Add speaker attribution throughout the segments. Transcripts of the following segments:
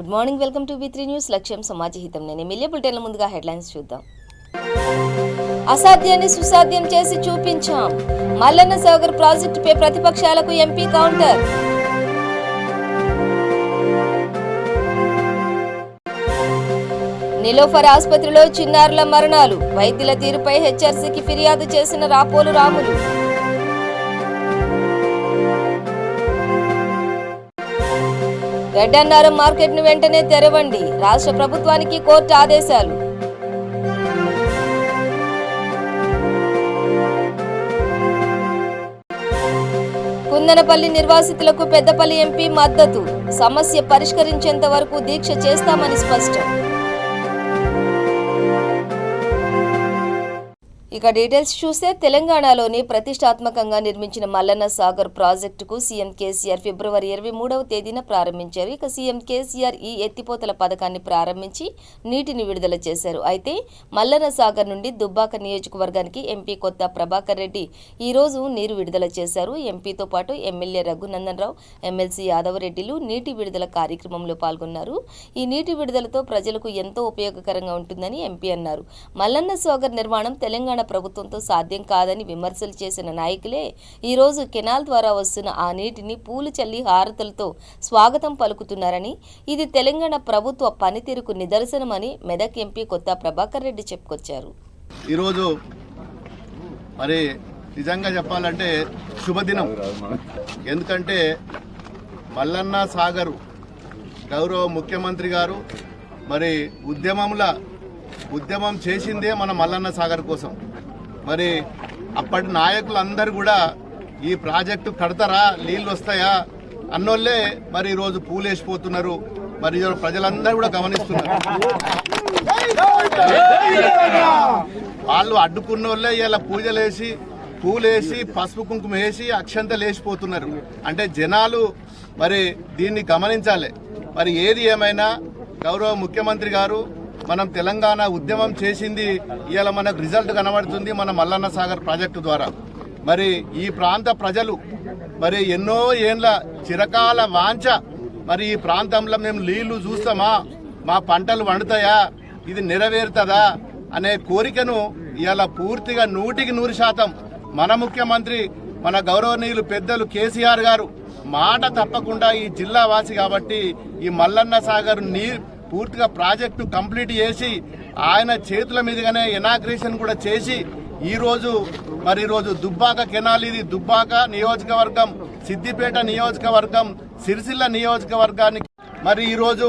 Speaker 1: Good morning, welcome to B3 news. లక్ష్యం సమాజహితం. నేను MLA బులెటిన్ల ముందుగా హెడ్లైన్స్ చూద్దాం. అసాధ్యాన్ని సుసాధ్యం చేసి చూపించాం. మల్లన్న సాగర్ ప్రాజెక్టుపై ప్రతిపక్షాలకు ఎంపీ కౌంటర్. నిలోఫర్ ఆసుపత్రిలో చిన్నారుల మరణాలు. వైద్యుల తీరుపై హెచ్ఆర్సీకి ఫిర్యాదు చేసిన రాపోలు రాములు. గడ్డన్నారం మార్కెట్ ను వెంటనే తెరవండి. రాష్ట్ర ప్రభుత్వానికి కోర్టు ఆదేశాలు. కుందనపల్లి నిర్వాసితులకు పెద్దపల్లి ఎంపీ మద్దతు. సమస్య పరిష్కరించేంత వరకు దీక్ష చేస్తామని స్పష్టం. ఇక డీటెయిల్స్ చూస్తే తెలంగాణలోని ప్రతిష్టాత్మకంగా నిర్మించిన మల్లన్న సాగర్ ప్రాజెక్టుకు సీఎం కేసీఆర్ ఫిబ్రవరి 23వ తేదీన ప్రారంభించారు. ఇక సీఎం కేసీఆర్ ఈ ఎత్తిపోతల పథకాన్ని ప్రారంభించి నీటిని విడుదల చేశారు. అయితే మల్లన్న సాగర్ నుండి దుబ్బాక నియోజకవర్గానికి ఎంపీ కొత్త ప్రభాకర్ రెడ్డి ఈ రోజు నీరు విడుదల చేశారు. ఎంపీతో పాటు ఎమ్మెల్యే రఘునందన్ రావు, ఎమ్మెల్సీ యాదవరెడ్డిలు నీటి విడుదల కార్యక్రమంలో పాల్గొన్నారు. ఈ నీటి విడుదలతో ప్రజలకు ఎంతో ఉపయోగకరంగా ఉంటుందని ఎంపీ అన్నారు. మల్లన్న సాగర్ నిర్మాణం తెలంగాణ ప్రభుత్వంతో సాధ్యం కాదని విమర్శలు చేసిన నాయకులే ఈ రోజు కెనాల్ ద్వారా వస్తున్న ఆ నీటిని పూలు చల్లి హారతులతో స్వాగతం పలుకుతున్నారని, ఇది తెలంగాణ ప్రభుత్వ పనితీరుకు నిదర్శనమని మెదక్ ఎంపీ కొత్త ప్రభాకర్ రెడ్డి చెప్పుకొచ్చారు.
Speaker 2: ఈరోజు మరి నిజంగా చెప్పాలంటే శుభదినం. ఎందుకంటే మల్లన్న సాగర్ గౌరవ ముఖ్యమంత్రి గారు మరి ఉద్యమం చేసిందే మన మల్లన్న సాగర్ కోసం. మరి అప్పటి నాయకులందరూ కూడా ఈ ప్రాజెక్టు కడతారా, నీళ్ళు వస్తాయా అన్నోళ్ళే మరి ఈరోజు పూలేసిపోతున్నారు. మరి ప్రజలందరూ కూడా గమనిస్తున్నారు. వాళ్ళు అడ్డుకున్న వాళ్ళే ఇలా పూలేసి పసుపు కుంకుమ వేసి అక్షంతలు వేసిపోతున్నారు. అంటే జనాలు మరి దీన్ని గమనించాలి. మరి ఏది ఏమైనా గౌరవ ముఖ్యమంత్రి గారు మనం తెలంగాణ ఉద్యమం చేసింది ఇవాళ మనకు రిజల్ట్ కనబడుతుంది మన మల్లన్న సాగర్ ప్రాజెక్టు ద్వారా. మరి ఈ ప్రాంత ప్రజలు మరి ఎన్నో ఏండ్ల చిరకాల వాంఛ, మరి ఈ ప్రాంతంలో మేము నీళ్లు చూస్తామా, మా పంటలు వండుతాయా, ఇది నెరవేరుతుందా అనే కోరికను ఇవాళ పూర్తిగా 100% మన ముఖ్యమంత్రి మన గౌరవనీయులు పెద్దలు కేసీఆర్ గారు మాట తప్పకుండా ఈ జిల్లా వాసి కాబట్టి ఈ మల్లన్న సాగర్ పూర్తిగా ప్రాజెక్టు కంప్లీట్ చేసి ఆయన చేతుల మీదుగానే ఇనాగ్రేషన్ కూడా చేసి ఈరోజు దుబ్బాక కెనాల్, ఇది దుబ్బాక నియోజకవర్గం, సిద్దిపేట నియోజకవర్గం, సిరిసిల్ల నియోజకవర్గానికి మరి ఈరోజు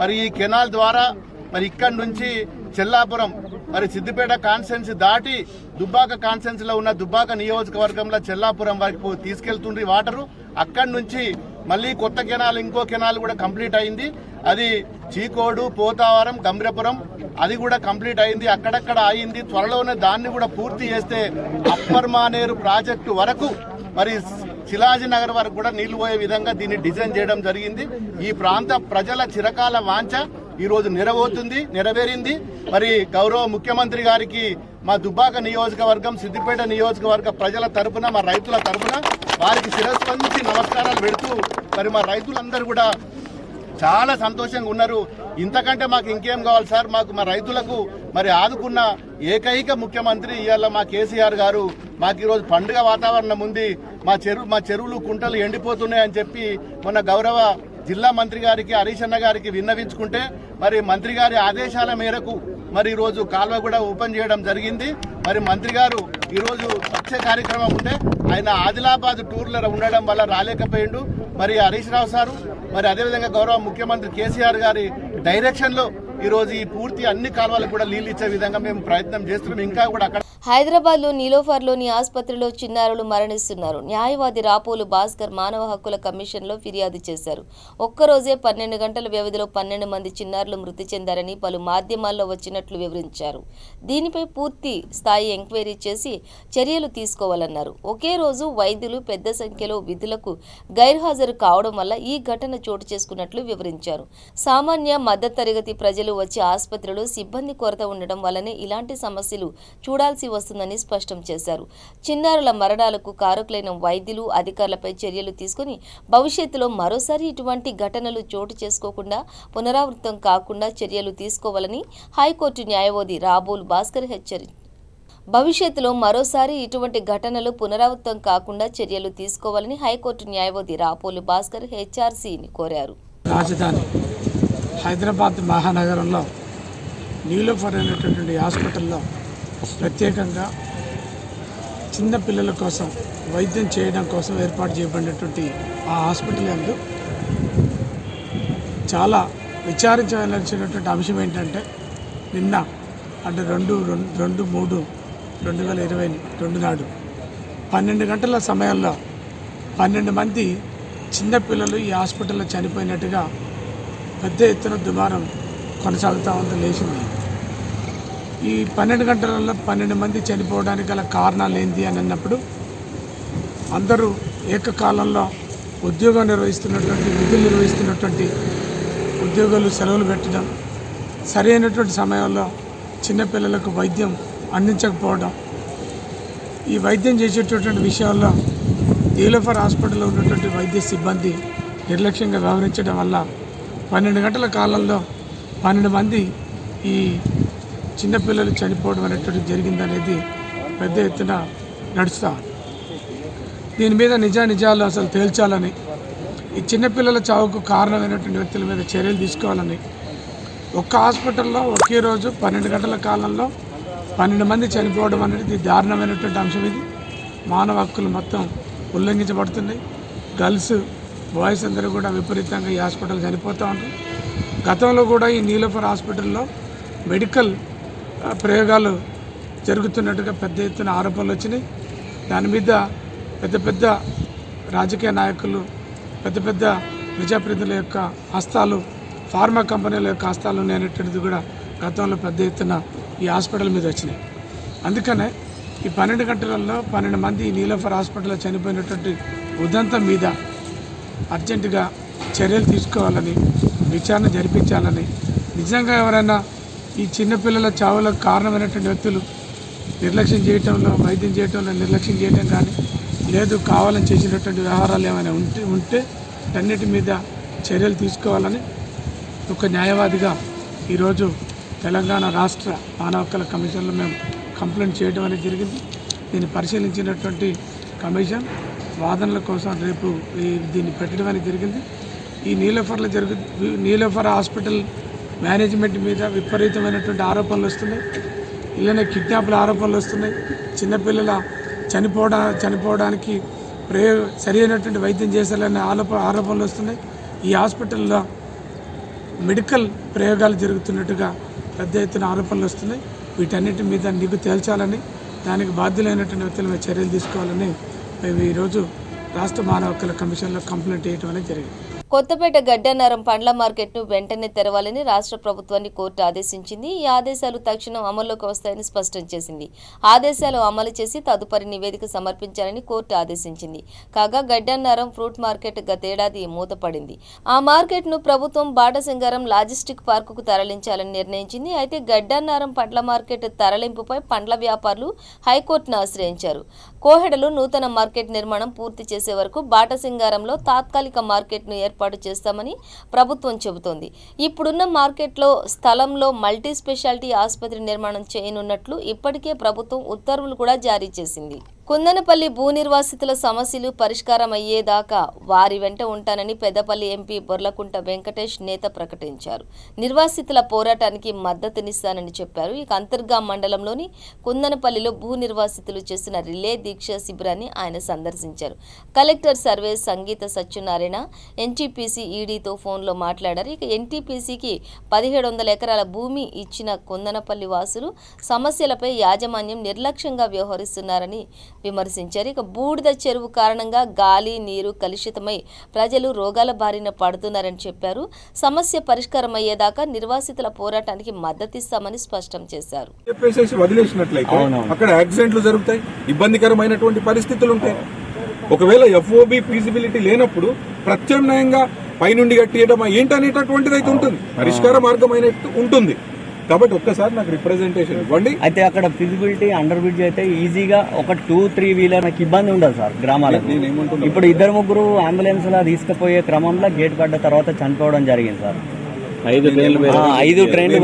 Speaker 2: మరి ఈ కెనాల్ ద్వారా మరి ఇక్కడి నుంచి చెల్లాపురం మరి సిద్దిపేట కాన్స్టిట్యున్సీ దాటి దుబ్బాక కాన్స్టిట్యున్సీలో ఉన్న దుబ్బాక నియోజకవర్గంలో చెల్లాపురం వరకు తీసుకెళ్తుండ్రి వాటరు. అక్కడి నుంచి మళ్ళీ కొత్త కెనాల్, ఇంకో కెనాల్ కూడా కంప్లీట్ అయింది. అది చీకోడు, పోతావరం, గంభీరపురం అది కూడా కంప్లీట్ అయింది. అక్కడక్కడ అయింది. త్వరలోనే దాన్ని కూడా పూర్తి చేస్తే అప్పర్ మానేరు ప్రాజెక్టు వరకు మరి శిలాజీనగర్ వరకు కూడా నీళ్లు పోయే విధంగా దీన్ని డిజైన్ చేయడం జరిగింది. ఈ ప్రాంత ప్రజల చిరకాల వాంఛ ఈరోజు నెరవేరింది. మరి గౌరవ ముఖ్యమంత్రి గారికి మా దుబ్బాక నియోజకవర్గం, సిద్దిపేట నియోజకవర్గ ప్రజల తరఫున, మా రైతుల తరఫున వారికి శిరస్పందించి నమస్కారాలు పెడుతూ మరి మా రైతులందరూ కూడా చాలా సంతోషంగా ఉన్నారు. ఇంతకంటే మాకు ఇంకేం కావాలి సార్, మా రైతులకు మరి ఆదుకున్న ఏకైక ముఖ్యమంత్రి ఇవాళ మా కేసీఆర్ గారు. మాకు ఈరోజు పండుగ వాతావరణం ఉంది. మా చెరువులు కుంటలు ఎండిపోతున్నాయని చెప్పి మొన్న గౌరవ జిల్లా మంత్రి గారికి, హరీష్ అన్న గారికి విన్నవించుకుంటే మరి మంత్రి గారి ఆదేశాల మేరకు మరి ఈరోజు కాల్వ కూడా ఓపెన్ చేయడం జరిగింది. మరి మంత్రి గారు ఈరోజు వచ్చే కార్యక్రమం ఉంటే ఆయన ఆదిలాబాద్ టూర్లో ఉండడం వల్ల రాలేకపోయిండు. మరి హరీష్ రావు సారు మరి అదేవిధంగా గౌరవ ముఖ్యమంత్రి కేసీఆర్ గారి డైరెక్షన్లో ఈరోజు ఈ పూర్తి అన్ని కాలువలకు కూడా నీళ్ళు ఇచ్చే విధంగా మేము ప్రయత్నం చేస్తున్నాం. ఇంకా కూడా అక్కడ
Speaker 1: హైదరాబాద్లో నిలోఫర్లోని ఆసుపత్రిలో చిన్నారులు మరణిస్తున్నారు. న్యాయవాది రాపోలు భాస్కర్ మానవ హక్కుల కమిషన్లో ఫిర్యాదు చేశారు. ఒక్కరోజే 12 గంటల వ్యవధిలో 12 మంది చిన్నారులు మృతి చెందారని పలు మాధ్యమాల్లో వచ్చినట్లు వివరించారు. దీనిపై పూర్తి స్థాయి ఎంక్వైరీ చేసి చర్యలు తీసుకోవాలన్నారు. ఒకే రోజు వైద్యులు పెద్ద సంఖ్యలో విధులకు గైర్హాజరు కావడం వల్ల ఈ ఘటన చోటు చేసుకున్నట్లు వివరించారు. సామాన్య మధ్యతరగతి ప్రజలు వచ్చే ఆసుపత్రిలో సిబ్బంది కొరత ఉండడం వల్లనే ఇలాంటి సమస్యలు చూడాల్సి వస్తుందని స్పష్టం చేశారు. చిన్నారుల మరణాలకు కారకులైన వైద్యులు, అధికారులపై చర్యలు తీసుకుని భవిష్యత్తులో మరోసారి ఇటువంటి ఘటనలు చోటు చేసుకోకుండా పునరావృతం కాకుండా చర్యలు తీసుకోవాలని హైకోర్టు న్యాయవాది రాబోలు భాస్కర్ హెచ్చరించారు. భవిష్యత్తులో మరోసారి ఇటువంటి ఘటనలు పునరావృతం కాకుండా చర్యలు తీసుకోవాలని హైకోర్టు న్యాయవాది రాపోలు భాస్కర్ హెచ్ఆర్సీని కోరారు.
Speaker 3: రాజధాని హైదరాబాద్ మహానగరంలో నీలోఫర్ అనేటటువంటి హాస్పిటల్లో ప్రత్యేకంగా చిన్న పిల్లల కోసం వైద్యం చేయడం కోసం ఏర్పాటు చేయబడినటువంటి ఆ హాస్పిటల్ యందు చాలా విచారించవలసినటువంటి అంశం ఏంటంటే నిన్న అంటే 2/3/2022 నాడు 12 గంటల సమయంలో 12 మంది చిన్నపిల్లలు ఈ హాస్పిటల్లో చనిపోయినట్టుగా పెద్ద ఎత్తున దుమారం కొనసాగుతూ ఉంది, లేచింది. ఈ 12 గంటలలో 12 మంది చనిపోవడానికి గల కారణాలు ఏంటి అని అన్నప్పుడు అందరూ ఏకకాలంలో ఉద్యోగం నిర్వహిస్తున్నటువంటి విధులు నిర్వహిస్తున్నటువంటి ఉద్యోగులు సెలవులు పెట్టడం, సరైనటువంటి సమయంలో చిన్నపిల్లలకు వైద్యం అందించకపోవడం, ఈ వైద్యం చేసేటటువంటి విషయంలో నీలోఫర్ హాస్పిటల్లో ఉన్నటువంటి వైద్య సిబ్బంది నిర్లక్ష్యంగా వ్యవహరించడం వల్ల 12 గంటల కాలంలో 12 మంది ఈ చిన్నపిల్లలు చనిపోవడం అనేటువంటి జరిగిందనేది పెద్ద ఎత్తున నడుస్తూ ఉంది. దీని మీద నిజాలు అసలు తేల్చాలని, ఈ చిన్నపిల్లల చావుకు కారణమైనటువంటి వ్యక్తుల మీద చర్యలు తీసుకోవాలని, ఒక్క హాస్పిటల్లో ఒకే రోజు 12 గంటల కాలంలో 12 మంది చనిపోవడం అనేది దారుణమైనటువంటి అంశం. ఇది మానవ హక్కులు మొత్తం ఉల్లంఘించబడుతున్నాయి. గర్ల్స్, బాయ్స్ అందరూ కూడా విపరీతంగా ఈ హాస్పిటల్ చనిపోతూ ఉంటారు. గతంలో కూడా ఈ నీలోఫర్ హాస్పిటల్లో మెడికల్ ప్రయోగాలు జరుగుతున్నట్టుగా పెద్ద ఎత్తున ఆరోపణలు వచ్చినాయి. దాని మీద పెద్ద రాజకీయ నాయకులు, పెద్ద ప్రజాప్రతినిధుల యొక్క హస్తాలు, ఫార్మా కంపెనీల యొక్క హస్తాలు అనేటువంటిది కూడా గతంలో పెద్ద ఎత్తున ఈ హాస్పిటల్ మీద వచ్చినాయి. అందుకనే ఈ 12 గంటలలో 12 మంది నీలోఫర్ హాస్పిటల్లో చనిపోయినటువంటి ఉదంతం మీద అర్జెంటుగా చర్యలు తీసుకోవాలని, విచారణ జరిపించాలని, నిజంగా ఎవరైనా ఈ చిన్నపిల్లల చావులకు కారణమైనటువంటి వ్యక్తులు నిర్లక్ష్యం చేయటంలో, వైద్యం చేయటంలో నిర్లక్ష్యం చేయటం కానీ, లేదు కావాలని చేసినటువంటి వ్యవహారాలు ఏమైనా ఉంటే అన్నిటి మీద చర్యలు తీసుకోవాలని ఒక న్యాయవాదిగా ఈరోజు తెలంగాణ రాష్ట్ర మానవ హక్కుల కమిషన్లో మేము కంప్లైంట్ చేయడం అనేది జరిగింది. దీన్ని పరిశీలించినటువంటి కమిషన్ వాదనల కోసం రేపు దీన్ని పెట్టడం అనేది జరిగింది. ఈ నీలోఫర్ హాస్పిటల్ మేనేజ్మెంట్ మీద విపరీతమైనటువంటి ఆరోపణలు వస్తున్నాయి. ఇలానే కిడ్నాప్ల ఆరోపణలు వస్తున్నాయి. చిన్నపిల్లల చనిపోవడానికి సరైనటువంటి వైద్యం చేశారనే ఆరోపణలు వస్తున్నాయి. ఈ హాస్పిటల్లో మెడికల్ ప్రయోగాలు జరుగుతున్నట్టుగా పెద్ద ఎత్తున ఆరోపణలు వస్తున్నాయి. వీటన్నిటి మీద నీకు తేల్చాలని, దానికి బాధ్యులైనటువంటి వ్యక్తుల మీద చర్యలు తీసుకోవాలని మేము ఈరోజు రాష్ట్ర మానవ హక్కుల కమిషన్లో కంప్లైంట్ చేయడం అనేది జరిగింది.
Speaker 1: కొత్తపేట గడ్డన్నారం పండ్ల మార్కెట్ను వెంటనే తెరవాలని రాష్ట్ర ప్రభుత్వాన్ని కోర్టు ఆదేశించింది. ఈ ఆదేశాలు తక్షణం అమల్లోకి వస్తాయని స్పష్టం చేసింది. ఆదేశాలు అమలు చేసి తదుపరి నివేదిక సమర్పించాలని కోర్టు ఆదేశించింది. కాగా గడ్డన్నారం ఫ్రూట్ మార్కెట్ గతేడాది మూతపడింది. ఆ మార్కెట్ను ప్రభుత్వం బాటసింగారం లాజిస్టిక్ పార్కుకు తరలించాలని నిర్ణయించింది. అయితే గడ్డన్నారం పండ్ల మార్కెట్ తరలింపుపై పండ్ల వ్యాపారులు హైకోర్టును ఆశ్రయించారు. కోహెడలో నూతన మార్కెట్ నిర్మాణం పూర్తి చేసే వరకు బాటసింగారంలో తాత్కాలిక మార్కెట్ను ఏర్పాటు చేస్తామని ప్రభుత్వం చెబుతోంది. ఇప్పుడున్న మార్కెట్లో స్థలంలో మల్టీ స్పెషాలిటీ ఆసుపత్రి నిర్మాణం చేయనున్నట్లు ఇప్పటికే ప్రభుత్వం ఉత్తర్వులు కూడా జారీ చేసింది. కుందనపల్లి భూ నిర్వాసితుల సమస్యలు పరిష్కారం అయ్యేదాకా వారి వెంట ఉంటానని పెద్దపల్లి ఎంపీ బొర్లకుంట వెంకటేష్ నేత ప్రకటించారు. నిర్వాసితుల పోరాటానికి మద్దతునిస్తానని చెప్పారు. ఇక అంతర్గా మండలంలోని కుందనపల్లిలో భూ నిర్వాసితులు చేసిన రిలే దీక్ష శిబిరాన్ని ఆయన సందర్శించారు. కలెక్టర్ సర్వే సంగీత సత్యనారాయణ ఎన్టీపీసీ ఈడీతో ఫోన్లో మాట్లాడారు. ఇక ఎన్టీపీసీకి 1700 ఎకరాల భూమి ఇచ్చిన కుందనపల్లి వాసులు సమస్యలపై యాజమాన్యం నిర్లక్ష్యంగా వ్యవహరిస్తున్నారని విమర్శించారు. ఇక బూడిద చెరువు కారణంగా గాలి, నీరు కలుషితమై ప్రజలు రోగాల బారిన పడుతున్నారని చెప్పారు. సమస్య పరిష్కారం అయ్యేదాకా నిర్వాసితుల పోరాటానికి మద్దతిస్తామని స్పష్టం చేశారు.
Speaker 4: వదిలేసినట్లయితే అక్కడ యాక్సిడెంట్లు జరుగుతాయి, ఇబ్బందికరమైనటువంటి పరిస్థితులు ఉంటాయి. ఒకవేళ ఎఫ్ఓబి ఫీజిబిలిటీ లేనప్పుడు ప్రత్యామ్నాయంగా పైనుండి కట్టియడం ఏంటనేటటువంటిది అయితే ఉంటుంది, పరిష్కార మార్గం అయినట్టు ఉంటుంది. కాబట్టి ఒక్కసారి నాకు రిప్రజెంటేషన్ ఇవ్వండి.
Speaker 5: అయితే అక్కడ ఫిజిబిలిటీ అండర్ బ్రిడ్జ్ అయితే ఈజీగా ఒక 2-3 వీలర్ నాకు ఇబ్బంది ఉండదు సార్ గ్రామాలకు. ఇప్పుడు 2-3 అంబులెన్స్ లా తీసుకుపోయే క్రమంలో గేట్ పడ్డ తర్వాత చనిపోవడం జరిగింది సార్. 5 ట్రైన్లు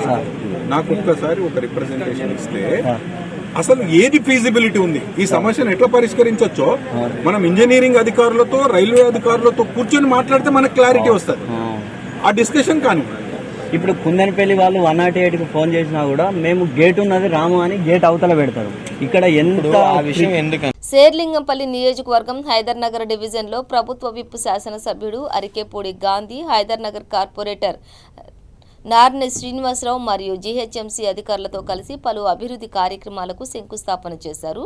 Speaker 5: సార్.
Speaker 4: నాకు ఒక్కసారి ఒక రిప్రజెంటేషన్ ఇస్తే అసలు ఏది ఫీజిబిలిటీ ఉంది, ఈ సమస్యను ఎట్లా పరిష్కరించవచ్చో మనం ఇంజనీరింగ్ అధికారులతో రైల్వే అధికారులతో కూర్చొని మాట్లాడితే మనకు క్లారిటీ వస్తుంది. ఆ డిస్కషన్ కానీ
Speaker 5: ఇప్పుడు కుందనపల్లి వాళ్ళు 108కి ఫోన్ చేసినా కూడా మేము గేట్ ఉన్నది రాము అని గేట్ అవతల పెడతారు. ఇక్కడ ఎంత విషయం ఎందుకు
Speaker 1: శేర్లింగంపల్లి నియోజకవర్గం హైదర్ నగర్ డివిజన్లో ప్రభుత్వ విప్ శాసనసభ్యుడు అరికేపూడి గాంధీ, హైదర్ నగర్ కార్పొరేటర్ నార్నె శ్రీనివాసరావు మరియు జీహెచ్ఎంసీ అధికారులతో కలిసి పలు అభివృద్ధి కార్యక్రమాలకు శంకుస్థాపన చేశారు.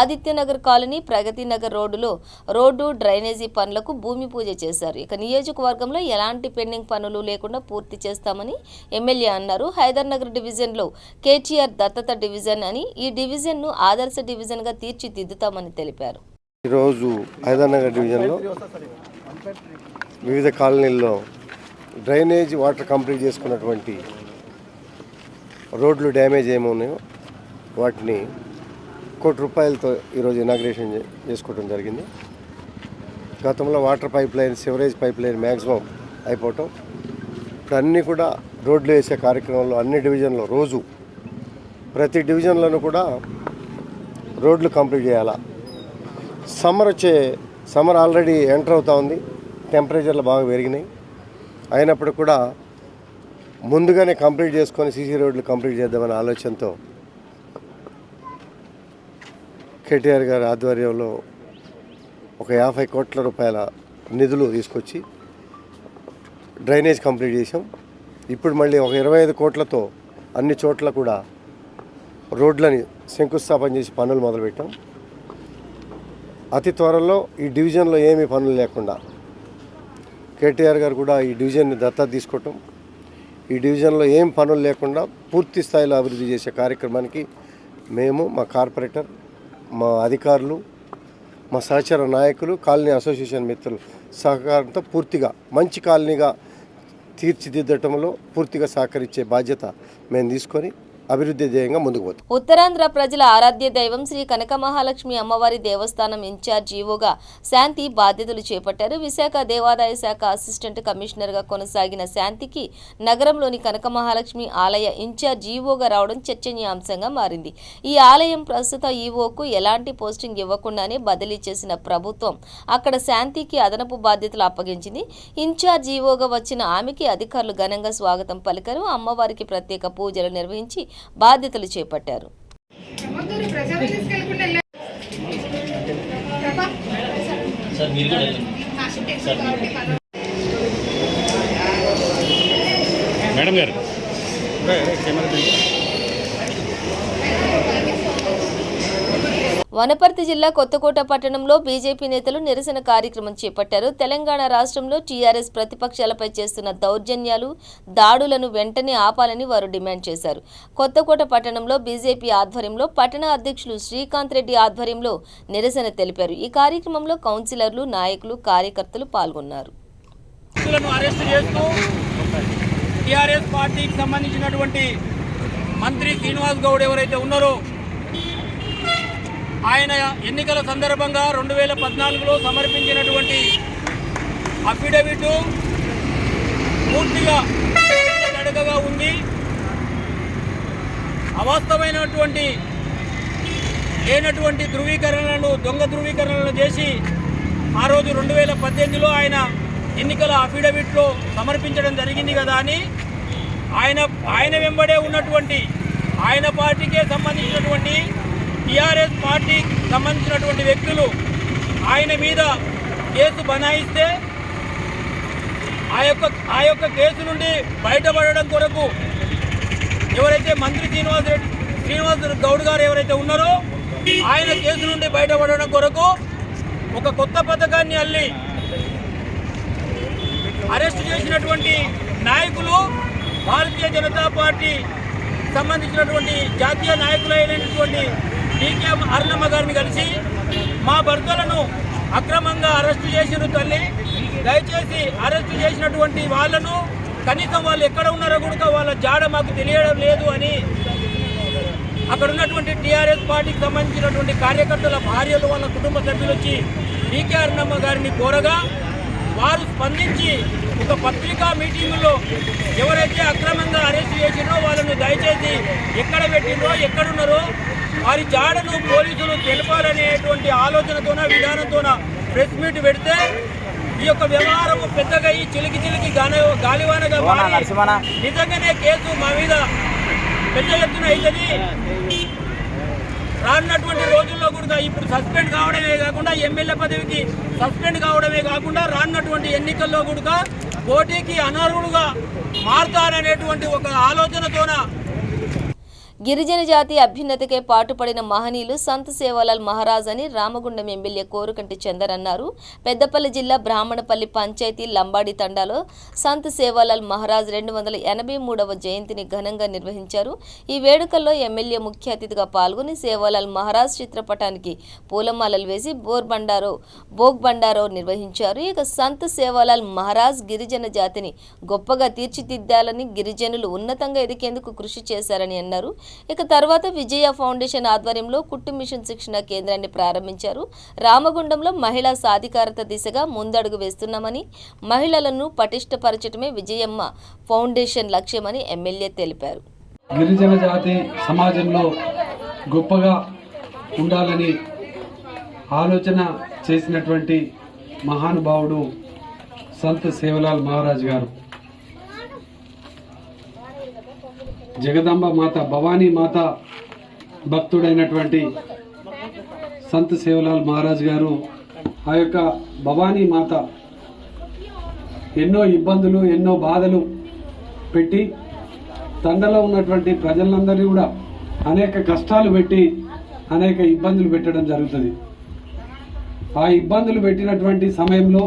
Speaker 1: Adityanagar colony, Pragathi Nagar road drainage పనులకు భూమి పూజ చేశారు. ఇక నియోజకవర్గంలో ఎలాంటి పెండింగ్ పనులు లేకుండా పూర్తి చేస్తామని ఎమ్మెల్యే అన్నారు. హైదర్ నగర్ డివిజన్లో కేటీఆర్ దత్తత డివిజన్ అని, ఈ డివిజన్ను ఆదర్శ డివిజన్గా తీర్చిదిద్దుతామని తెలిపారు.
Speaker 6: ఈరోజు హైదర్ నగర్ డివిజన్లో వివిధ కాలనీల్లో డ్రైనేజ్ వాటర్ కంప్లీట్ చేసుకున్నటువంటి రోడ్లు డ్యామేజ్ ఏమున్నాయో వాటిని ₹1 కోటి ఈరోజు ఇనాగ్రేషన్ చేసుకోవడం జరిగింది. గతంలో water pipe line, sewerage pipe line maximum అయిపోవటం, ఇప్పుడు అన్నీ కూడా రోడ్లు వేసే కార్యక్రమంలో అన్ని డివిజన్లో రోజు ప్రతి డివిజన్లోనూ కూడా రోడ్లు కంప్లీట్ చేయాలా. సమ్మర్ ఆల్రెడీ ఎంటర్ అవుతూ ఉంది, టెంపరేచర్లు బాగా పెరిగినాయి. అయినప్పుడు కూడా ముందుగానే కంప్లీట్ చేసుకొని సీసీ రోడ్లు కంప్లీట్ చేద్దామనే ఆలోచనతో కేటీఆర్ గారి ఆధ్వర్యంలో ఒక ₹50 కోట్ల నిధులు తీసుకొచ్చి డ్రైనేజ్ కంప్లీట్ చేసాం. ఇప్పుడు మళ్ళీ ఒక 25 కోట్లతో అన్ని చోట్ల కూడా రోడ్లని శంకుస్థాపన చేసి పనులు మొదలుపెట్టాం. అతి త్వరలో ఈ డివిజన్లో ఏమీ పనులు లేకుండా కేటీఆర్ గారు కూడా ఈ డివిజన్ని దత్తత తీసుకోవటం, ఈ డివిజన్లో ఏం పనులు లేకుండా పూర్తి స్థాయిలో అభివృద్ధి చేసే కార్యక్రమానికి మేము, మా కార్పొరేటర్, మా అధికారులు, మా సహచర నాయకులు, కాలనీ అసోసియేషన్ మిత్రులు సహకారంతో పూర్తిగా మంచి కాలనీగా తీర్చిదిద్దటంలో పూర్తిగా సహకరించే బాధ్యత మేము తీసుకొని అభివృద్ధి ధ్యేయంగా ముందుకు పోతాం.
Speaker 1: ఉత్తరాంధ్ర ప్రజల ఆరాధ్య దైవం శ్రీ కనక మహాలక్ష్మి అమ్మవారి దేవస్థానం ఇన్ఛార్జ్ ఈవోగా శాంతి బాధ్యతలు చేపట్టారు. విశాఖ దేవాదాయ శాఖ అసిస్టెంట్ కమిషనర్గా కొనసాగిన శాంతికి నగరంలోని కనక మహాలక్ష్మి ఆలయ ఇన్ఛార్జ్ ఈవోగా రావడం చర్చనీయాంశంగా మారింది. ఈ ఆలయం ప్రస్తుత ఈవోకు ఎలాంటి పోస్టింగ్ ఇవ్వకుండానే బదిలీ చేసిన ప్రభుత్వం అక్కడ శాంతికి అదనపు బాధ్యతలు అప్పగించింది. ఇన్ఛార్జ్ ఈవోగా వచ్చిన ఆమెకి అధికారులు ఘనంగా స్వాగతం పలికారు. అమ్మవారికి ప్రత్యేక పూజలు నిర్వహించి బాధ్యతలు చేపట్టారు.
Speaker 7: మేడం గారు
Speaker 1: వనపర్తి జిల్లా కొత్తకోట పట్టణంలో బీజేపీ నేతలు నిరసన కార్యక్రమం చేపట్టారు. తెలంగాణ రాష్ట్రంలో టీఆర్ఎస్ ప్రతిపక్షాలపై చేస్తున్న దౌర్జన్యాలు, దాడులను వెంటనే ఆపాలని వారు డిమాండ్ చేశారు. కొత్తకోట పట్టణంలో బీజేపీ ఆధ్వర్యంలో పట్టణ అధ్యక్షులు శ్రీకాంత్ రెడ్డి ఆధ్వర్యంలో నిరసన తెలిపారు. ఈ కార్యక్రమంలో కౌన్సిలర్లు, నాయకులు, కార్యకర్తలు పాల్గొన్నారు.
Speaker 8: టీఆర్ఎస్ పార్టీకి సంబంధించినటువంటి మంత్రి శ్రీనివాస్ గౌడ్ ఎవరైతే ఉన్నారో ఆయన ఎన్నికల సందర్భంగా 2014లో సమర్పించినటువంటి అఫిడవిట్ పూర్తిగా అడగగా ఉంది. అవాస్తవమైనటువంటి లేనటువంటి ధృవీకరణలను, దొంగ ధృవీకరణలను చేసి ఆ రోజు 2018లో ఆయన ఎన్నికల అఫిడవిట్లో సమర్పించడం జరిగింది కదా అని ఆయన వెంబడే ఉన్నటువంటి ఆయన పార్టీకే సంబంధించినటువంటి టీఆర్ఎస్ పార్టీకి సంబంధించినటువంటి వ్యక్తులు ఆయన మీద కేసు బనాయిస్తే ఆ యొక్క కేసు నుండి బయటపడడం కొరకు ఎవరైతే మంత్రి శ్రీనివాస్ గౌడ్ గారు ఎవరైతే ఉన్నారో ఆయన కేసు నుండి బయటపడడం కొరకు ఒక కొత్త పథకాన్ని అల్లి అరెస్ట్ చేసినటువంటి నాయకులు భారతీయ జనతా పార్టీ సంబంధించినటువంటి జాతీయ నాయకులైనటువంటి డీకే అరుణమ్మ గారిని కలిసి మా భర్తలను అక్రమంగా అరెస్టు చేసిన తల్లి, దయచేసి అరెస్టు చేసినటువంటి వాళ్ళను కనీసం వాళ్ళు ఎక్కడ ఉన్నారో కూడా వాళ్ళ జాడ మాకు తెలియడం లేదు అని అక్కడ ఉన్నటువంటి టీఆర్ఎస్ పార్టీకి సంబంధించినటువంటి కార్యకర్తల భార్యలు వాళ్ళ కుటుంబ సభ్యులు వచ్చి డీకే అరుణమ్మ గారిని కోరగా వారు స్పందించి ఒక పత్రికా మీటింగులో ఎవరైతే అక్రమంగా అరెస్ట్ చేసినో వాళ్ళను దయచేసి ఎక్కడ పెట్టినో ఎక్కడున్నారో వారి జాడను పోలీసులు తెలపాలనేటువంటి ఆలోచనతోన విధానంతోన ప్రెస్ మీట్ పెడితే ఈ యొక్క వ్యవహారం పెద్దగా ఈ చిలికి గాలివానగా నిజంగానే కేసు మా మీద పెద్ద ఎత్తున అవుతుంది. రానున్నటువంటి రోజుల్లో కూడా ఇప్పుడు సస్పెండ్ కావడమే కాకుండా ఎమ్మెల్యే పదవికి సస్పెండ్ కావడమే కాకుండా రానున్నటువంటి ఎన్నికల్లో కూడా పోటీకి అనర్హుడుగా మారుతారనేటువంటి ఒక ఆలోచనతోన
Speaker 1: గిరిజన జాతి అభ్యున్నతికే పాటుపడిన మహనీయులు సంత్ సేవాలాల్ మహారాజ్ అని రామగుండం ఎమ్మెల్యే కోరుకంటి చందర్ అన్నారు. పెద్దపల్లి జిల్లా బ్రాహ్మణపల్లి పంచాయతీ లంబాడి తండాలో సంత్ సేవాలాల్ మహారాజ్ 283వ జయంతిని ఘనంగా నిర్వహించారు. ఈ వేడుకల్లో ఎమ్మెల్యే ముఖ్య అతిథిగా పాల్గొని సేవాలాల్ మహారాజ్ చిత్రపటానికి పూలమాలలు వేసి భోగ్ బండారో నిర్వహించారు. ఇక సంత్ సేవాలాల్ మహారాజ్ గిరిజన జాతిని గొప్పగా తీర్చిదిద్దాలని, గిరిజనులు ఉన్నతంగా ఎదిగేందుకు కృషి చేశారని అన్నారు. ఇక తర్వాత విజయ ఫౌండేషన్ ఆధ్వర్యంలో కుట్టు మిషన్ శిక్షణ కేంద్రాన్ని ప్రారంభించారు. రామగుండంలో మహిళా సాధికారత దిశగా ముందడుగు వేస్తున్నామని, మహిళలను పటిష్టపరచడమే విజయమ్మ ఫౌండేషన్ లక్ష్యమని ఎమ్మెల్యే తెలిపారు.
Speaker 7: గిరిజన జాతి సమాజంలో గొప్పగా ఉండాలని ఆలోచన చేసినటువంటి మహానుభావుడు సంత్ సేవలాల్ మహారాజ్ గారు. జగదాంబ మాత, భవానీ మాత భక్తుడైనటువంటి సంత్ సేవలాల్ మహారాజ్ గారు ఆ యొక్క భవానీ మాత ఎన్నో ఇబ్బందులు, ఎన్నో బాధలు పెట్టి తండలో ఉన్నటువంటి ప్రజలందరినీ కూడా అనేక కష్టాలు పెట్టి అనేక ఇబ్బందులు పెట్టడం జరుగుతుంది. ఆ ఇబ్బందులు పెట్టినటువంటి సమయంలో,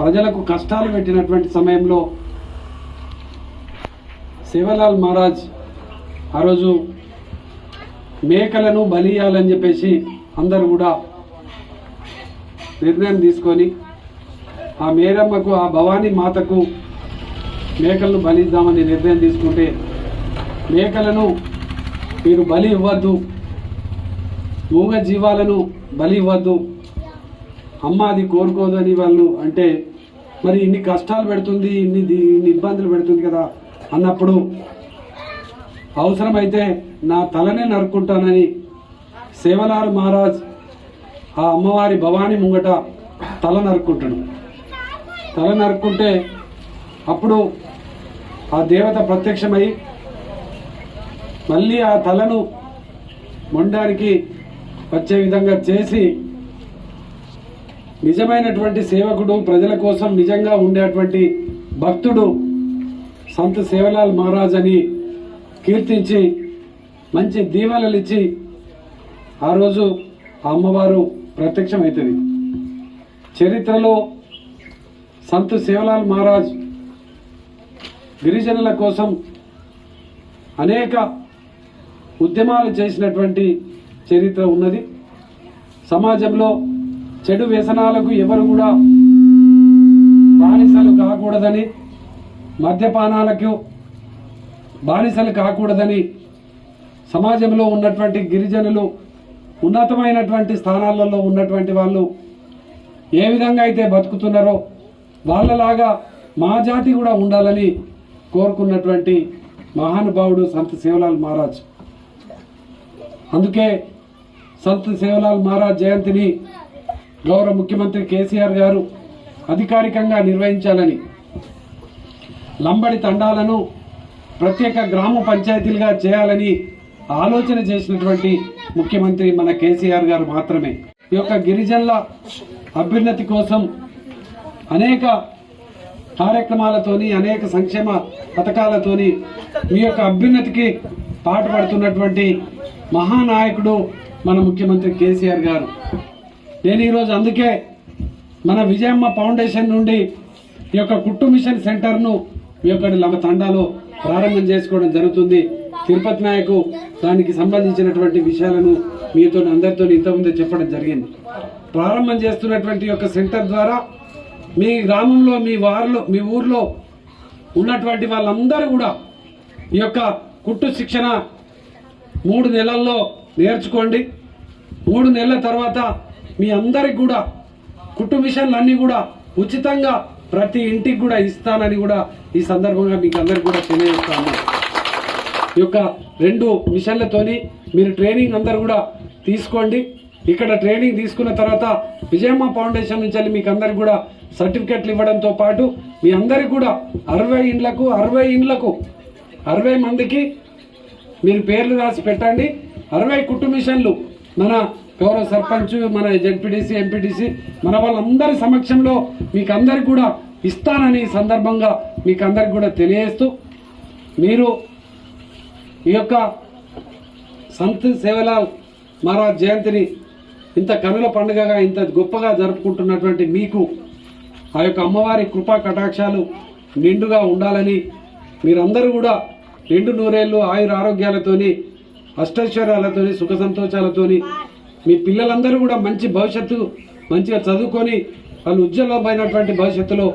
Speaker 7: ప్రజలకు కష్టాలు పెట్టినటువంటి సమయంలో సేవలాల్ మహారాజ్ ఆ రోజు మేకలను బలియాలని చెప్పేసి అందరూ కూడా నిర్ణయం తీసుకొని ఆ మేరమ్మకు, ఆ భవానీ మాతకు మేకలను బలిద్దామని నిర్ణయం తీసుకుంటే, మేకలను మీరు బలి ఇవ్వద్దు, మూగ జీవాలను బలి ఇవ్వద్దు, అమ్మ అది కోరుకోదు అని వాళ్ళు అంటే, మరి ఇన్ని కష్టాలు పెడుతుంది, ఇన్ని ఇబ్బందులు పెడుతుంది కదా అన్నప్పుడు అవసరమైతే నా తలనే నరుక్కుంటానని సేవలాల్ మహారాజ్ ఆ అమ్మవారి భవానీ ముంగట తల నరుక్కుంటాడు. తల నరుక్కుంటే అప్పుడు ఆ దేవత ప్రత్యక్షమై మళ్ళీ ఆ తలను మొండానికి వచ్చే విధంగా చేసి, నిజమైనటువంటి సేవకుడు, ప్రజల కోసం నిజంగా ఉండేటువంటి భక్తుడు సంత్ సేవలాల్ మహారాజ్ అని కీర్తించి మంచి దీవెనలు ఇచ్చి ఆ రోజు ఆ అమ్మవారు ప్రత్యక్షమవుతుంది. చరిత్రలో సంత్ సేవలాల్ మహారాజ్ గిరిజనుల కోసం అనేక ఉద్యమాలు చేసినటువంటి చరిత్ర ఉన్నది. సమాజంలో చెడు వ్యసనాలకు ఎవరు కూడా బానిసలు కాకూడదని, మద్యపానాలకు బానిసలు కాకూడదని, సమాజంలో ఉన్నటువంటి గిరిజనులు ఉన్నతమైనటువంటి స్థానాలలో ఉన్నటువంటి వాళ్ళు ఏ విధంగా అయితే బతుకుతున్నారో వాళ్ళలాగా మా జాతి కూడా ఉండాలని కోరుకున్నటువంటి మహానుభావుడు సంత్ సేవలాల్ మహారాజ్. అందుకే సంత్ సేవలాల్ మహారాజ్ జయంతిని గౌరవ ముఖ్యమంత్రి కేసీఆర్ గారు అధికారికంగా నిర్వహించాలని, లంబడి తండాలను ప్రత్యేక గ్రామ పంచాయతీలుగా చేయాలని ఆలోచన చేసినటువంటి ముఖ్యమంత్రి మన కేసీఆర్ గారు మాత్రమే. ఈ యొక్క గిరిజనుల అభ్యున్నతి కోసం అనేక కార్యక్రమాలతోని, అనేక సంక్షేమ పథకాలతోని మీ యొక్క అభ్యున్నతికి పాటుపడుతున్నటువంటి మహానాయకుడు మన ముఖ్యమంత్రి కేసీఆర్ గారు. నేను ఈరోజు అందుకే మన విజయమ్మ ఫౌండేషన్ నుండి ఈ యొక్క కుట్టు మిషన్ సెంటర్ను మీ యొక్క తండాలో ప్రారంభం చేసుకోవడం జరుగుతుంది. తిరుపతి నాయకు దానికి సంబంధించినటువంటి విషయాలను మీతో అందరితో ఇంతకుముందే చెప్పడం జరిగింది. ప్రారంభం చేస్తున్నటువంటి యొక్క సెంటర్ ద్వారా మీ గ్రామంలో, మీ ఊర్లో ఉన్నటువంటి వాళ్ళందరూ కూడా ఈ యొక్క కుట్టు శిక్షణ 3 నెలల్లో నేర్చుకోండి. 3 నెలల తర్వాత మీ అందరికి కూడా కుట్టు మిషన్లు అన్నీ కూడా ఉచితంగా ప్రతి ఇంటికి కూడా ఇస్తానని కూడా ఈ సందర్భంగా మీకు అందరికి కూడా తెలియజేస్తాను. ఈ యొక్క 2 మిషన్లతోని మీరు ట్రైనింగ్ అందరు కూడా తీసుకోండి. ఇక్కడ ట్రైనింగ్ తీసుకున్న తర్వాత విజయమ్మ ఫౌండేషన్ నుంచి మీకు అందరికి కూడా సర్టిఫికెట్లు ఇవ్వడంతో పాటు మీ అందరికి కూడా 60 ఇండ్లకు 60 మందికి మీరు పేర్లు రాసి పెట్టండి. 60 కుట్టు మిషన్లు మన గౌరవ సర్పంచ్, మన జెడ్పీటీసీ, ఎంపీటీసీ మన వాళ్ళందరి సమక్షంలో మీకు అందరికి కూడా ఇస్తానని ఈ సందర్భంగా మీకు అందరికి కూడా తెలియజేస్తూ, మీరు ఈ యొక్క సంత్ సేవలాల్ మహారాజ్ జయంతిని ఇంత కనుల పండుగగా ఇంత గొప్పగా జరుపుకుంటున్నటువంటి మీకు ఆ యొక్క అమ్మవారి కృపా కటాక్షాలు నిండుగా ఉండాలని, మీరందరూ కూడా నిండు నూరేళ్ళు ఆయుర ఆరోగ్యాలతోని, అష్టైశ్వర్యాలతోని, సుఖ సంతోషాలతోని మీ పిల్లలందరూ కూడా మంచి భవిష్యత్తు మంచిగా చదువుకొని వాళ్ళు ఉజ్వలమైనటువంటి భవిష్యత్తులో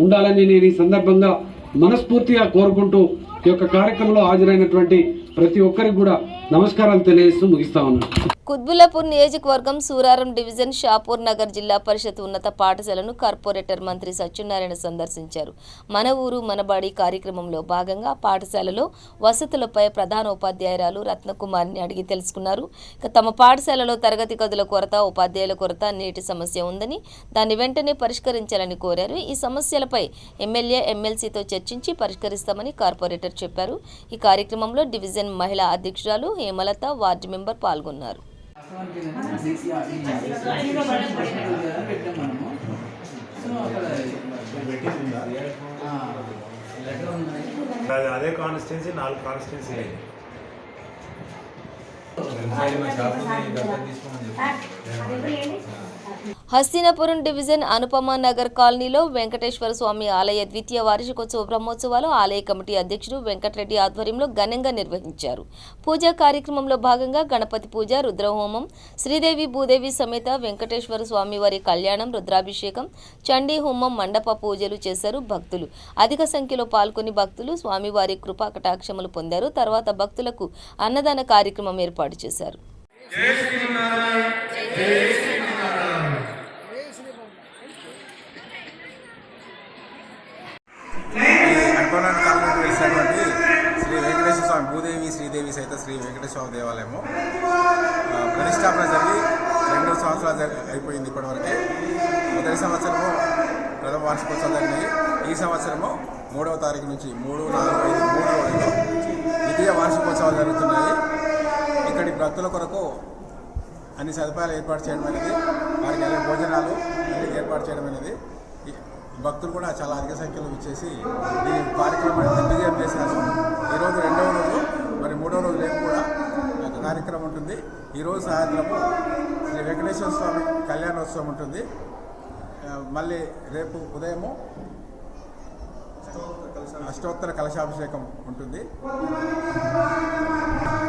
Speaker 7: ఉండాలని నేను ఈ సందర్భంగా మనస్ఫూర్తిగా కోరుకుంటూ ఈ యొక్క కార్యక్రమంలో హాజరైనటువంటి ప్రతి ఒక్కరికి కూడా నమస్కారాలు తెలియజేస్తూ ముగిస్తా ఉన్నాను.
Speaker 1: కుత్బుల్లాపూర్ నియోజకవర్గం సూరారం డివిజన్ షాపూర్ నగర్ జిల్లా పరిషత్ ఉన్నత పాఠశాలను కార్పొరేటర్ మంత్రి సత్యనారాయణ సందర్శించారు. మన ఊరు మనబడి కార్యక్రమంలో భాగంగా పాఠశాలలో వసతులపై ప్రధాన ఉపాధ్యాయురాలు రత్నకుమారిని అడిగి తెలుసుకున్నారు. ఇక తమ పాఠశాలలో తరగతి గదుల కొరత, ఉపాధ్యాయుల కొరత, నీటి సమస్య ఉందని దాన్ని వెంటనే పరిష్కరించాలని కోరారు. ఈ సమస్యలపై ఎమ్మెల్యే, ఎమ్మెల్సీతో చర్చించి పరిష్కరిస్తామని కార్పొరేటర్ చెప్పారు. ఈ కార్యక్రమంలో డివిజన్ మహిళా అధ్యక్షురాలు హేమలత, వార్డు మెంబర్ పాల్గొన్నారు.
Speaker 9: అదే constituency 4 constituency
Speaker 1: Hastinapuram division Anupama Nagar కాలనీలో వెంకటేశ్వర స్వామి ఆలయ ద్వితీయ వార్షికోత్సవ బ్రహ్మోత్సవాలు ఆలయ కమిటీ అధ్యక్షుడు వెంకటరెడ్డి ఆధ్వర్యంలో ఘనంగా నిర్వహించారు. పూజా కార్యక్రమంలో భాగంగా గణపతి పూజ, రుద్రహోమం, శ్రీదేవి భూదేవి సమేత వెంకటేశ్వర స్వామి వారి కళ్యాణం, రుద్రాభిషేకం, చండీ హోమం, మండప పూజలు చేశారు. భక్తులు అధిక సంఖ్యలో పాల్గొని భక్తులు స్వామివారి కృపా కటాక్షములు పొందారు. తర్వాత భక్తులకు అన్నదాన కార్యక్రమం ఏర్పాటు చేశారు.
Speaker 10: అనుకోవడానికి కాలంలో వెలిసినటువంటి శ్రీ వెంకటేశ్వర స్వామి భూదేవి శ్రీదేవి సహిత శ్రీ వెంకటేశ్వర స్వామి దేవాలయము ప్రతిష్టాపన జరిగి 2 సంవత్సరాలు అయిపోయింది. ఇప్పటివరకే మొదటి సంవత్సరము ప్రథమ వార్షికోత్సవం జరిగినాయి. ఈ సంవత్సరము 3వ తారీఖు నుంచి 3, 4, 5, 3 రోజుల్లో ద్వితీయ వార్షికోత్సవాలు జరుగుతున్నాయి. ఇక్కడి భక్తుల కొరకు అన్ని సదుపాయాలు ఏర్పాటు చేయడం అనేది, వారికి అన్ని భోజనాలు అన్ని ఏర్పాటు చేయడం అనేది, భక్తులు కూడా చాలా అధిక సంఖ్యలో ఇచ్చేసి ఈ కార్యక్రమాన్ని దిగ్విజయం చేశారు. ఈరోజు 2వ రోజు, మరి 3వ రోజు రేపు కూడా కార్యక్రమం ఉంటుంది. ఈరోజు సాయంత్రము శ్రీ వెంకటేశ్వర స్వామి కళ్యాణోత్సవం ఉంటుంది. మళ్ళీ రేపు ఉదయము అష్టోత్తర కలశాభిషేకం ఉంటుంది.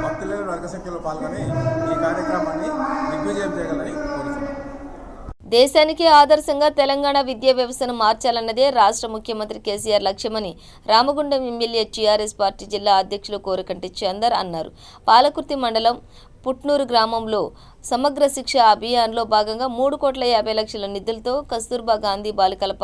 Speaker 10: భక్తులలో అధిక సంఖ్యలో పాల్గొని ఈ కార్యక్రమాన్ని దిగ్విజయం చేయగలని కోరుతున్నాను.
Speaker 1: దేశానికి ఆదర్శంగా తెలంగాణ విద్యా వ్యవస్థను మార్చాలన్నదే రాష్ట్ర ముఖ్యమంత్రి కేసీఆర్ లక్ష్యమని రామగుండం ఎమ్మెల్యే టీఆర్ఎస్ పార్టీ జిల్లా అధ్యక్షులు కోరకంటి చందర్ అన్నారు. పాలకుర్తి మండలం పుట్నూరు గ్రామంలో సమగ్ర శిక్ష అభియాన్లో భాగంగా 3,50,00,000 నిధులతో కస్తూర్బా గాంధీ బాలికల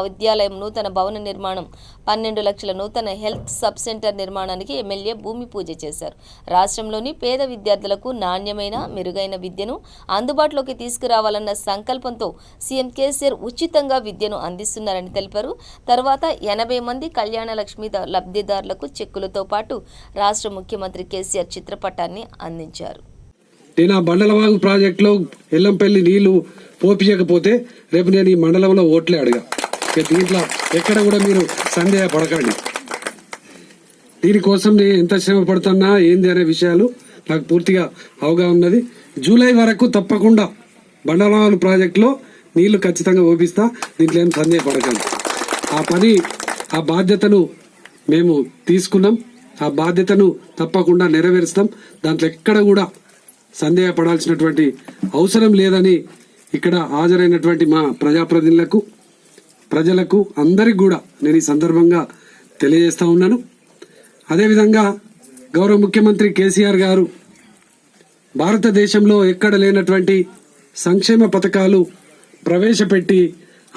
Speaker 1: విద్యాలయం నూతన భవన నిర్మాణం, 12 లక్షల నూతన హెల్త్ సబ్ సెంటర్ నిర్మాణానికి ఎమ్మెల్యే భూమి పూజ చేశారు. రాష్ట్రంలోని పేద విద్యార్థులకు నాణ్యమైన, మెరుగైన విద్యను అందుబాటులోకి తీసుకురావాలన్న సంకల్పంతో సీఎం కేసీఆర్ ఉచితంగా విద్యను అందిస్తున్నారని తెలిపారు. తర్వాత 80 మంది కళ్యాణ లక్ష్మి లబ్ధిదారులకు చెక్కులతో పాటు రాష్ట్ర ముఖ్యమంత్రి కేసీఆర్ చిత్రపటాన్ని అందించారు.
Speaker 7: నేను ఆ బండలవాగు ప్రాజెక్టులో ఎల్లంపల్లి నీళ్లు పోపించకపోతే రేపు నేను ఈ మండలంలో ఓట్లే అడిగా. దీంట్లో ఎక్కడ కూడా మీరు సందేహపడకండి. దీనికోసం నేను ఎంత శ్రమ పడుతున్నా ఏంది అనే విషయాలు నాకు పూర్తిగా అవగాహన ఉన్నది. జూలై వరకు తప్పకుండా బండలవాగు ప్రాజెక్టులో నీళ్లు ఖచ్చితంగా ఓపిస్తా. దీంట్లో ఏం సందేహపడకండి. ఆ బాధ్యతను మేము తీసుకున్నాం. ఆ బాధ్యతను తప్పకుండా నెరవేరుస్తాం. దాంట్లో ఎక్కడ కూడా సందేహపడాల్సినటువంటి అవసరం లేదని ఇక్కడ హాజరైనటువంటి మా ప్రజాప్రతినిధులకు, ప్రజలకు అందరికి కూడా నేను ఈ సందర్భంగా తెలియజేస్తా ఉన్నాను. అదేవిధంగా గౌరవ ముఖ్యమంత్రి కేసీఆర్ గారు భారతదేశంలో ఎక్కడ లేనటువంటి సంక్షేమ పథకాలు ప్రవేశపెట్టి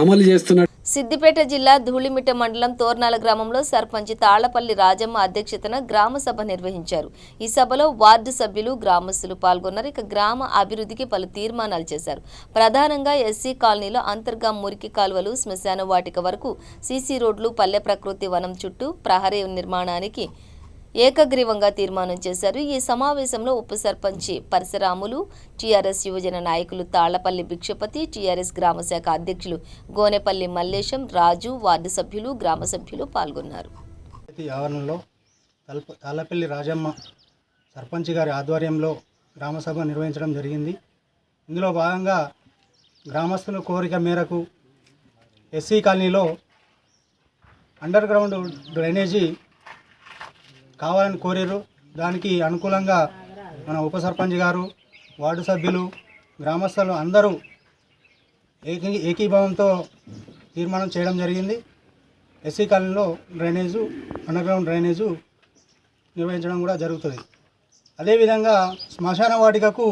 Speaker 7: అమలు చేస్తున్నారు.
Speaker 1: సిద్దిపేట జిల్లా ధూళిమిట్ట మండలం తోర్నాల గ్రామంలో సర్పంచ్ తాళ్లపల్లి రాజమ్మ అధ్యక్షతన గ్రామ సభ నిర్వహించారు. ఈ సభలో వార్డు సభ్యులు, గ్రామస్తులు పాల్గొన్నారు. ఇక గ్రామ అభివృద్ధికి పలు తీర్మానాలు చేశారు. ప్రధానంగా ఎస్సీ కాలనీలో అంతర్గా మురికి కాలువలు, శ్మశాన వాటిక వరకు సీసీ రోడ్లు, పల్లె ప్రకృతి వనం చుట్టూ ప్రహరీ నిర్మాణానికి ఏకగ్రీవంగా తీర్మానం చేశారు. ఈ సమావేశంలో ఉప సర్పంచి పరశురాములు, టీఆర్ఎస్ యువజన నాయకులు తాళ్లపల్లి భిక్షపతి, టీఆర్ఎస్ గ్రామ శాఖ అధ్యక్షులు గోనెపల్లి మల్లేశం, రాజు, వార్డు సభ్యులు, గ్రామ సభ్యులు పాల్గొన్నారు.
Speaker 11: ఆవరణలో తాళ్లపల్లి రాజమ్మ సర్పంచ్ గారి ఆధ్వర్యంలో గ్రామసభ నిర్వహించడం జరిగింది. ఇందులో భాగంగా గ్రామస్తుల కోరిక మేరకు ఎస్సీ కాలనీలో అండర్ గ్రౌండ్ డ్రైనేజీ కావాలని కోరారు. దానికి అనుకూలంగా మన ఉప సర్పంచ్ గారు, వార్డు సభ్యులు, గ్రామస్తులు అందరూ ఏకీభావంతో తీర్మానం చేయడం జరిగింది. ఎస్సీ కాలనీలో డ్రైనేజు, అండర్గ్రౌండ్ డ్రైనేజు నిర్వహించడం కూడా జరుగుతుంది. అదేవిధంగా శ్మశాన వాటికకు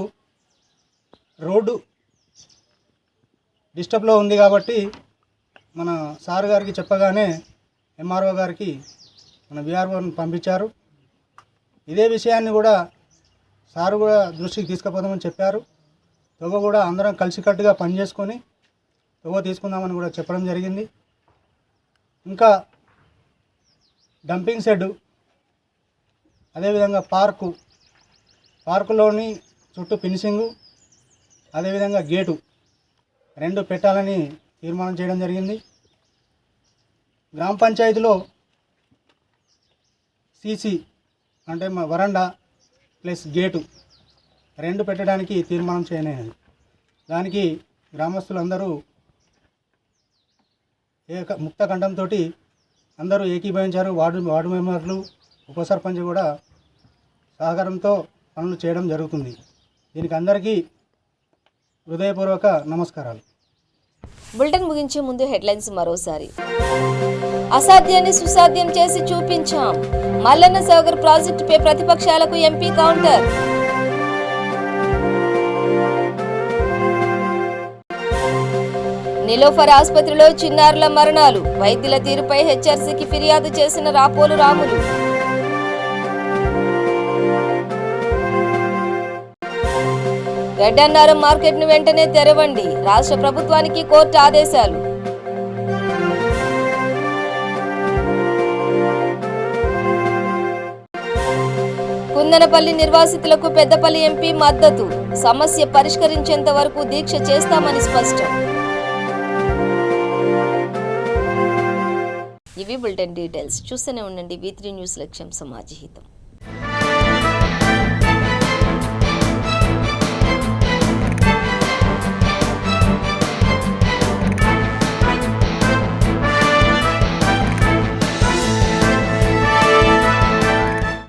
Speaker 11: రోడ్డు డిస్టర్బ్లో ఉంది కాబట్టి మన సార్ గారికి చెప్పగానే ఎంఆర్ఓ గారికి మన బీఆర్ఓని పంపించారు. ఇదే విషయాన్ని కూడా సారు కూడా దృష్టికి తీసుకుపోదామని చెప్పారు. తొగ కూడా అందరం కలిసికట్టుగా పనిచేసుకొని తొగ తీసుకుందామని కూడా చెప్పడం జరిగింది. ఇంకా డంపింగ్ షెడ్, అదేవిధంగా పార్కులోని చుట్టూ ఫినిషింగు, అదేవిధంగా గేటు 2 పెట్టాలని తీర్మానం చేయడం జరిగింది. గ్రామ పంచాయతీలో సీసీ అంటే వరండా ప్లస్ గేటు 2 పెట్టడానికి తీర్మానం చేయనది. దానికి గ్రామస్తులందరూ ముక్త కంఠంతో అందరూ ఏకీభవించారు. వార్డు మెంబర్లు, ఉప సర్పంచ్ కూడా సహకారంతో పనులు చేయడం జరుగుతుంది. దీనికి అందరికీ హృదయపూర్వక నమస్కారాలు.
Speaker 1: బులెటిన్ ముగించే ముందు హెడ్లైన్స్ మరోసారి. అసాధ్యాన్ని సుసాధ్యం చేసి చూపించాం. మల్లన్న సాగర్ ప్రాజెక్టుపై ప్రతిపక్షాలకు ఎంపీ కౌంటర్. నిలోఫర్ ఆసుపత్రిలో చిన్నారుల మరణాలు. వైద్యుల తీరుపై హెచ్ఆర్సీకి ఫిర్యాదు చేసిన రాపోలు రాములు. గడ్డన్నారం మార్కెట్ను వెంటనే తెరవండి. రాష్ట్ర ప్రభుత్వానికి కోర్టు ఆదేశాలు. కుందనపల్లి నిర్వాసితులకు పెద్దపల్లి ఎంపీ మద్దతు. సమస్య పరిష్కరించేంత వరకు దీక్ష చేస్తామని స్పష్టం. ఇవి బులెటిన్ డీటెయిల్స్. చూస్తూనే ఉండండి V3 న్యూస్. లక్ష్యం సమాజ హితం.